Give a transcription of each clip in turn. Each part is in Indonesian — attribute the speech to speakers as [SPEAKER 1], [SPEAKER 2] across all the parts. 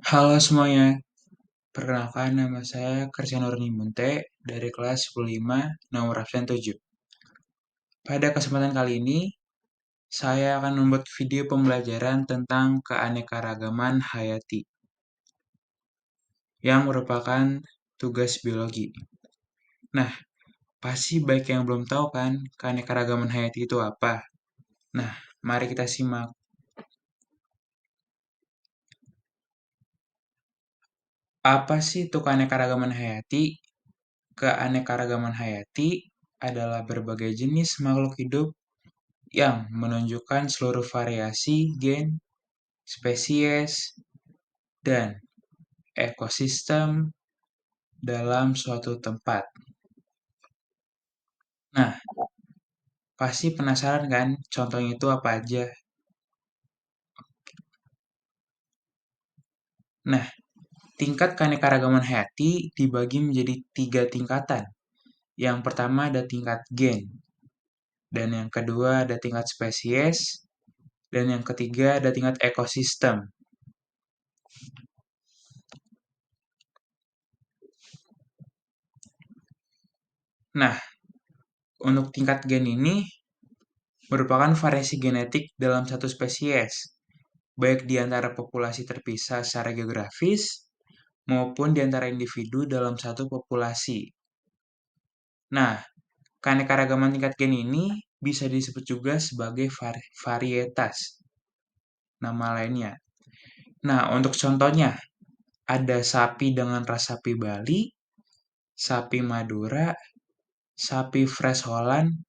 [SPEAKER 1] Halo semuanya, perkenalkan nama saya Kristian Munte dari kelas 15 nomor absen 7. Pada kesempatan kali ini, saya akan membuat video pembelajaran tentang keanekaragaman hayati, yang merupakan tugas biologi. Nah, pasti baik yang belum tahu kan, keanekaragaman hayati itu apa? Nah, mari kita simak. Apa sih itu keanekaragaman hayati? Keanekaragaman hayati adalah berbagai jenis makhluk hidup yang menunjukkan seluruh variasi gen, spesies, dan ekosistem dalam suatu tempat. Nah, pasti penasaran kan contohnya itu apa aja? Nah, tingkat keanekaragaman hayati dibagi menjadi 3 tingkatan. Yang pertama ada tingkat gen, dan yang kedua ada tingkat spesies, dan yang ketiga ada tingkat ekosistem. Nah, untuk tingkat gen ini merupakan variasi genetik dalam satu spesies, baik di antara populasi terpisah secara geografis maupun di antara individu dalam satu populasi. Nah, keanekaragaman tingkat gen ini bisa disebut juga sebagai varietas, nama lainnya. Nah, untuk contohnya, ada sapi dengan ras sapi Bali, sapi Madura, sapi Fresh Holland,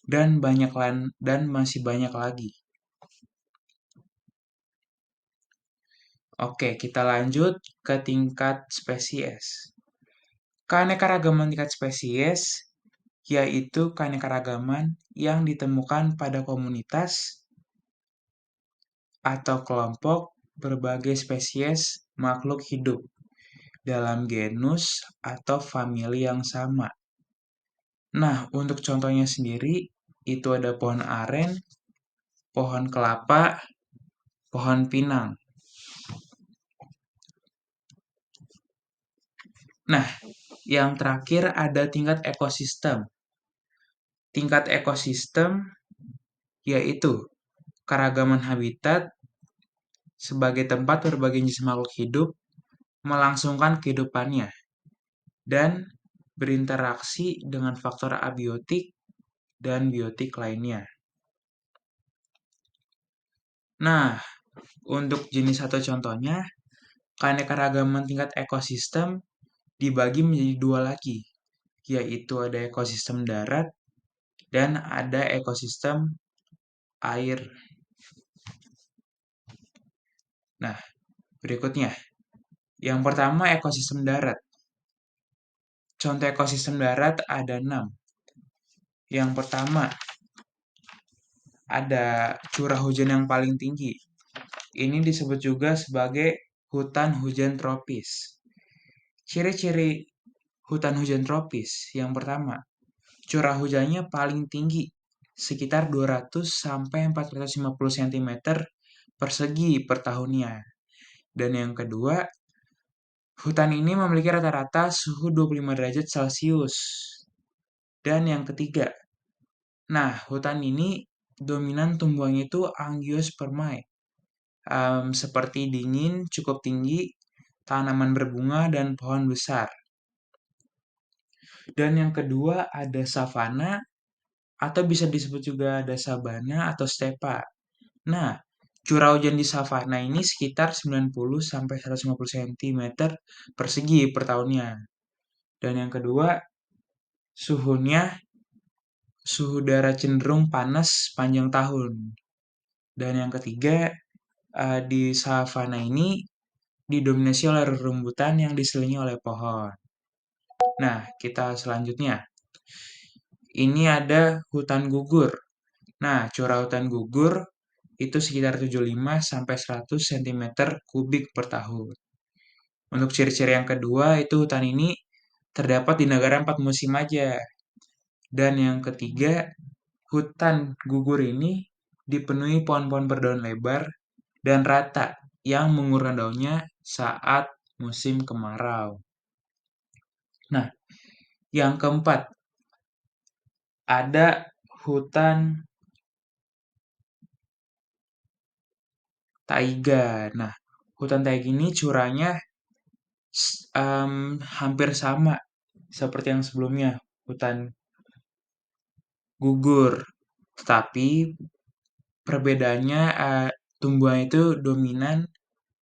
[SPEAKER 1] dan masih banyak lagi. Oke, kita lanjut ke tingkat spesies. Keanekaragaman tingkat spesies yaitu keanekaragaman yang ditemukan pada komunitas atau kelompok berbagai spesies makhluk hidup dalam genus atau famili yang sama. Nah, untuk contohnya sendiri, itu ada pohon aren, pohon kelapa, pohon pinang. Nah, yang terakhir ada tingkat ekosistem. Tingkat ekosistem yaitu keragaman habitat sebagai tempat berbagai jenis makhluk hidup melangsungkan kehidupannya dan berinteraksi dengan faktor abiotik dan biotik lainnya. Nah, untuk jenis atau contohnya, keanekaragaman tingkat ekosistem dibagi menjadi 2 lagi, yaitu ada ekosistem darat dan ada ekosistem air. Nah, berikutnya. Yang pertama ekosistem darat. Contoh ekosistem darat ada 6. Yang pertama, ada curah hujan yang paling tinggi. Ini disebut juga sebagai hutan hujan tropis. Ciri-ciri hutan hujan tropis yang pertama, curah hujannya paling tinggi, sekitar 200 sampai 450 cm persegi per tahunnya. Dan yang kedua, hutan ini memiliki rata-rata suhu 25 derajat Celcius. Dan yang ketiga, nah hutan ini dominan tumbuhannya itu angiospermae, seperti dingin, cukup tinggi, tanaman berbunga, dan pohon besar. Dan yang kedua ada savana, atau bisa disebut juga ada sabana atau stepa. Nah, curah hujan di savana ini sekitar 90 sampai 150 cm persegi per tahunnya. Dan yang kedua, suhu udara cenderung panas sepanjang tahun. Dan yang ketiga, di savana ini didominasi oleh rumbutan yang diselimuti oleh pohon. Nah, kita selanjutnya. Ini ada hutan gugur. Nah, curah hutan gugur itu sekitar 75 sampai 100 cm kubik per tahun. Untuk ciri-ciri yang kedua, itu hutan ini terdapat di negara 4 musim aja. Dan yang ketiga, hutan gugur ini dipenuhi pohon-pohon berdaun lebar dan rata yang mengulurkan daunnya saat musim kemarau. Nah, yang keempat, ada hutan taiga. Nah, hutan taiga ini curahnya hampir sama seperti yang sebelumnya, hutan gugur. Tetapi perbedaannya tumbuhan itu dominan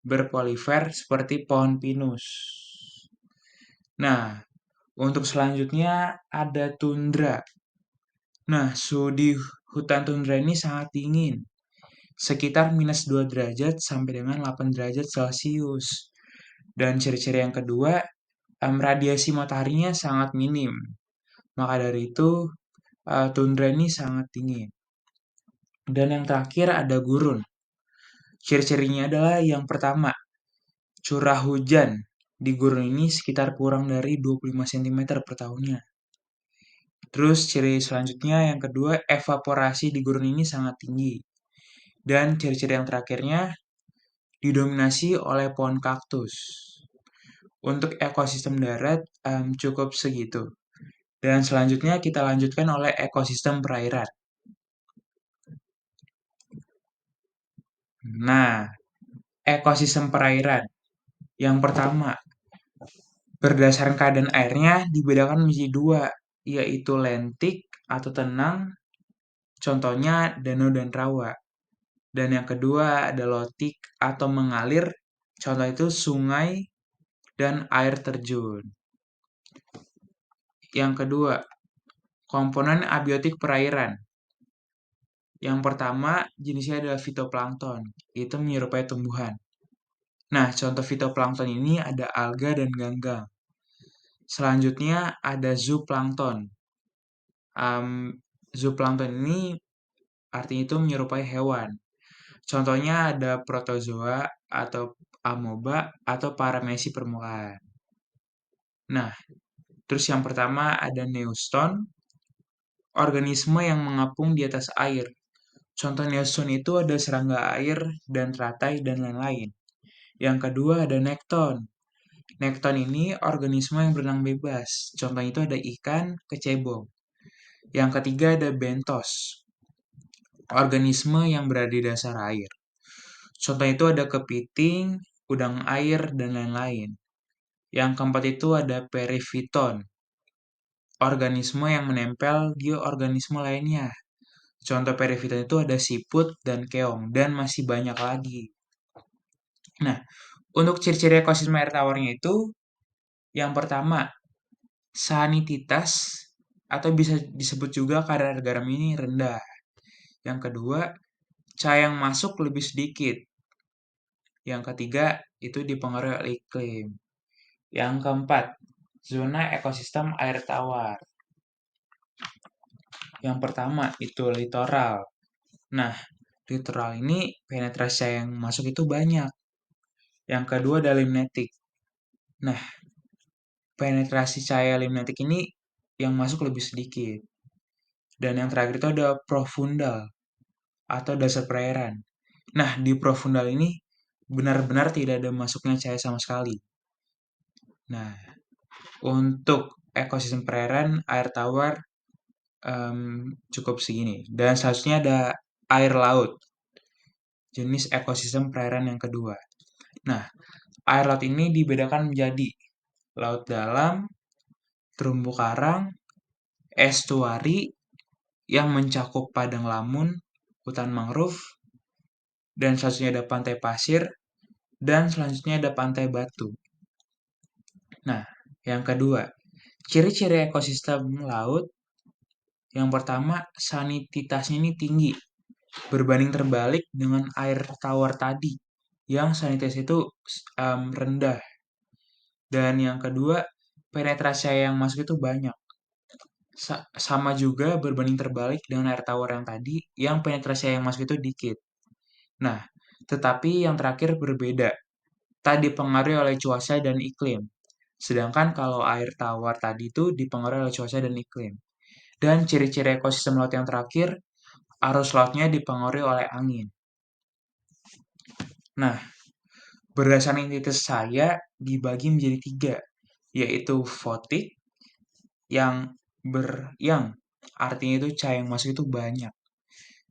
[SPEAKER 1] berpolifer seperti pohon pinus. Nah, untuk selanjutnya ada tundra. Nah, suhu di hutan tundra ini sangat dingin, sekitar -2 derajat sampai dengan 8 derajat Celcius. Dan ciri-ciri yang kedua, radiasi mataharinya sangat minim. Maka dari itu, tundra ini sangat dingin. Dan yang terakhir ada gurun. Ciri-cirinya adalah yang pertama, curah hujan di gurun ini sekitar kurang dari 25 cm per tahunnya. Terus ciri selanjutnya yang kedua, evaporasi di gurun ini sangat tinggi. Dan ciri-ciri yang terakhirnya, didominasi oleh pohon kaktus. Untuk ekosistem darat cukup segitu. Dan selanjutnya kita lanjutkan oleh ekosistem perairan. Nah, ekosistem perairan. Yang pertama, berdasarkan keadaan airnya dibedakan menjadi dua, yaitu lentik atau tenang, contohnya danau dan rawa. Dan yang kedua ada lotik atau mengalir, contoh itu sungai dan air terjun. Yang kedua, komponen abiotik perairan. Yang pertama, jenisnya adalah fitoplankton, itu menyerupai tumbuhan. Nah, contoh fitoplankton ini ada alga dan ganggang. Selanjutnya ada zooplankton. Zooplankton ini artinya itu menyerupai hewan. Contohnya ada protozoa atau amoeba atau parameci permukaan. Nah, terus yang pertama ada neuston, organisme yang mengapung di atas air. Contoh neuston itu ada serangga air dan teratai dan lain-lain. Yang kedua ada nekton. Nekton ini organisme yang berenang bebas. Contohnya itu ada ikan, kecebong. Yang ketiga ada bentos. Organisme yang berada di dasar air. Contoh itu ada kepiting, udang air, dan lain-lain. Yang keempat itu ada perifiton. Organisme yang menempel di organisme lainnya. Contoh perifiton itu ada siput dan keong, dan masih banyak lagi. Nah, untuk ciri-ciri ekosistem air tawarnya itu, yang pertama, salinitas atau bisa disebut juga kadar garam ini rendah. Yang kedua, cahaya yang masuk lebih sedikit. Yang ketiga, itu dipengaruhi oleh iklim. Yang keempat, zona ekosistem air tawar. Yang pertama, itu litoral. Nah, litoral ini penetrasi cahaya yang masuk itu banyak. Yang kedua ada limnetik. Nah, penetrasi cahaya limnetik ini yang masuk lebih sedikit. Dan yang terakhir itu ada profundal atau dasar perairan. Nah, di profundal ini benar-benar tidak ada masuknya cahaya sama sekali. Nah, untuk ekosistem perairan, air tawar cukup segini. Dan selanjutnya ada air laut, jenis ekosistem perairan yang kedua. Nah, air laut ini dibedakan menjadi laut dalam, terumbu karang, estuari yang mencakup padang lamun, hutan mangrove, dan selanjutnya ada pantai pasir, dan selanjutnya ada pantai batu. Nah, yang kedua, ciri-ciri ekosistem laut. Yang pertama, sanititasnya ini tinggi, berbanding terbalik dengan air tawar tadi, yang sanititas itu rendah. Dan yang kedua, penetrasi yang masuk itu banyak. Sama juga berbanding terbalik dengan air tawar yang tadi, yang penetrasi yang masuk itu dikit. Nah, tetapi yang terakhir berbeda. Tak dipengaruhi oleh cuaca dan iklim. Sedangkan kalau air tawar tadi itu dipengaruhi oleh cuaca dan iklim. Dan ciri-ciri ekosistem laut yang terakhir, arus lautnya dipengaruhi oleh angin. Nah, Berdasarkan identitas saya dibagi menjadi 3, yaitu fotik yang yang artinya itu cahaya yang masuk itu banyak.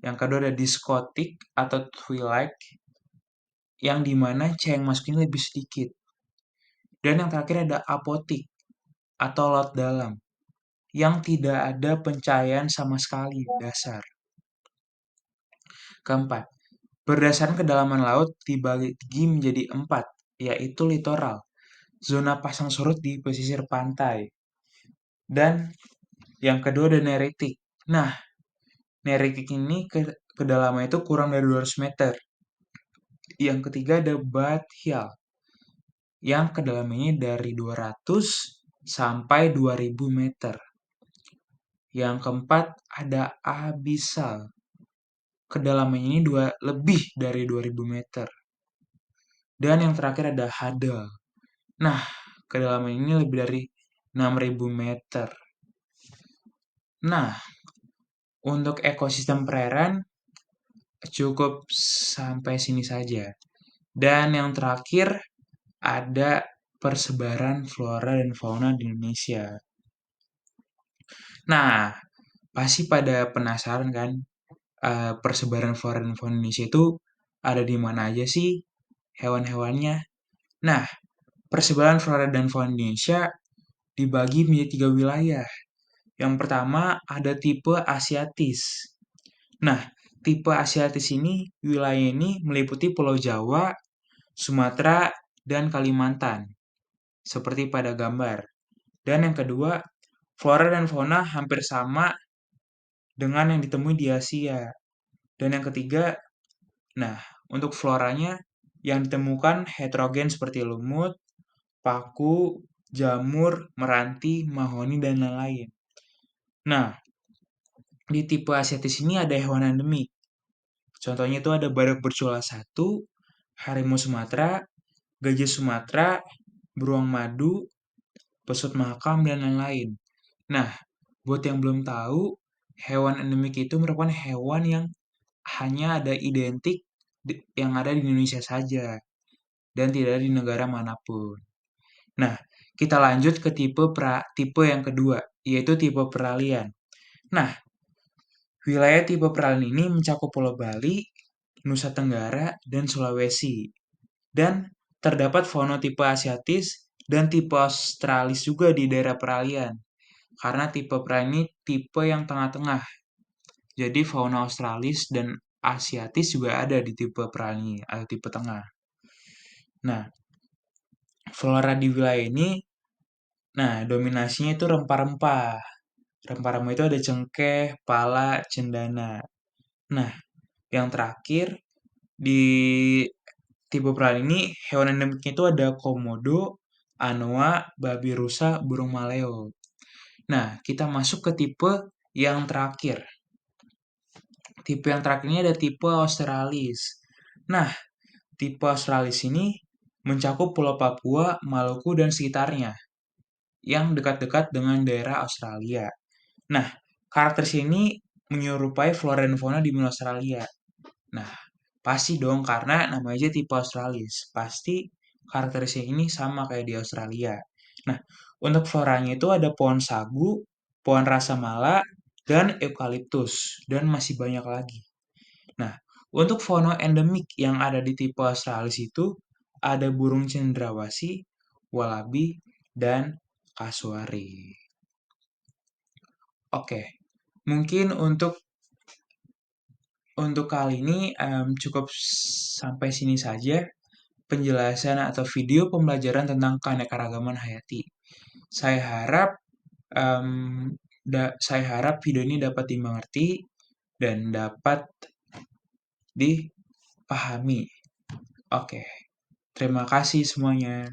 [SPEAKER 1] Yang kedua ada diskotik atau twilight yang dimana cahaya yang masuk ini lebih sedikit. Dan yang terakhir ada apotik atau laut dalam yang tidak ada pencahayaan sama sekali di dasar. Keempat, berdasarkan kedalaman laut dibagi menjadi 4, yaitu litoral, zona pasang surut di pesisir pantai, dan yang kedua ada neritik. Nah, neritik ini kedalaman itu kurang dari 200 meter. Yang ketiga ada bathyal, yang kedalamannya dari 200 sampai 2000 meter. Yang keempat ada abyssal, kedalamannya ini lebih dari 2000 meter. Dan yang terakhir ada hadal. Nah, kedalaman ini lebih dari 6000 meter. Nah, untuk ekosistem perairan cukup sampai sini saja. Dan yang terakhir ada persebaran flora dan fauna di Indonesia. Nah, pasti pada penasaran kan, persebaran flora dan fauna Indonesia itu ada di mana aja sih hewan-hewannya? Nah, persebaran flora dan fauna Indonesia dibagi menjadi 3 wilayah. Yang pertama ada tipe Asiatis. Nah, tipe Asiatis ini, wilayah ini meliputi Pulau Jawa, Sumatera, dan Kalimantan, seperti pada gambar. Dan yang kedua, flora dan fauna hampir sama dengan yang ditemui di Asia. Dan yang ketiga, nah, untuk floranya yang ditemukan heterogen seperti lumut, paku, jamur, meranti, mahoni, dan lain-lain. Nah, di tipe Asiatis ini ada hewan endemik. Contohnya itu ada badak bercula 1, harimau Sumatera, gajah Sumatera, beruang madu, pesut mahakam, dan lain-lain. Nah, buat yang belum tahu, hewan endemik itu merupakan hewan yang hanya ada identik yang ada di Indonesia saja dan tidak ada di negara manapun. Nah, kita lanjut ke tipe yang kedua, yaitu tipe peralihan. Nah, wilayah tipe peralihan ini mencakup Pulau Bali, Nusa Tenggara, dan Sulawesi. Dan terdapat fenotipe Asiatis dan tipe Australis juga di daerah peralihan. Karena tipe peralihan ini tipe yang tengah-tengah. Jadi fauna Australis dan Asiatis juga ada di tipe peralihan atau tipe tengah. Nah, flora di wilayah ini, nah dominasinya itu rempah-rempah. Rempah-rempah itu ada cengkeh, pala, cendana. Nah, yang terakhir di tipe peralihan ini hewan endemiknya itu ada komodo, anoa, babi rusa, burung maleo. Nah, kita masuk ke tipe yang terakhir. Tipe yang terakhir ini ada tipe Australis. Nah, tipe Australis ini mencakup Pulau Papua, Maluku, dan sekitarnya yang dekat-dekat dengan daerah Australia. Nah, karakter sini menyerupai flora dan fauna di benua Australia. Nah, pasti dong karena namanya aja tipe Australis. Pasti karakteristik ini sama kayak di Australia. Nah, untuk floranya itu ada pohon sagu, pohon rasa mala, dan eukaliptus, dan masih banyak lagi. Nah, untuk fauna endemik yang ada di tipe Australis itu ada burung cendrawasih, walabi, dan kasuari. Oke, mungkin untuk kali ini cukup sampai sini saja penjelasan atau video pembelajaran tentang keanekaragaman hayati. Saya harap em, saya harap video ini dapat dimengerti dan dapat dipahami. Oke, terima kasih semuanya.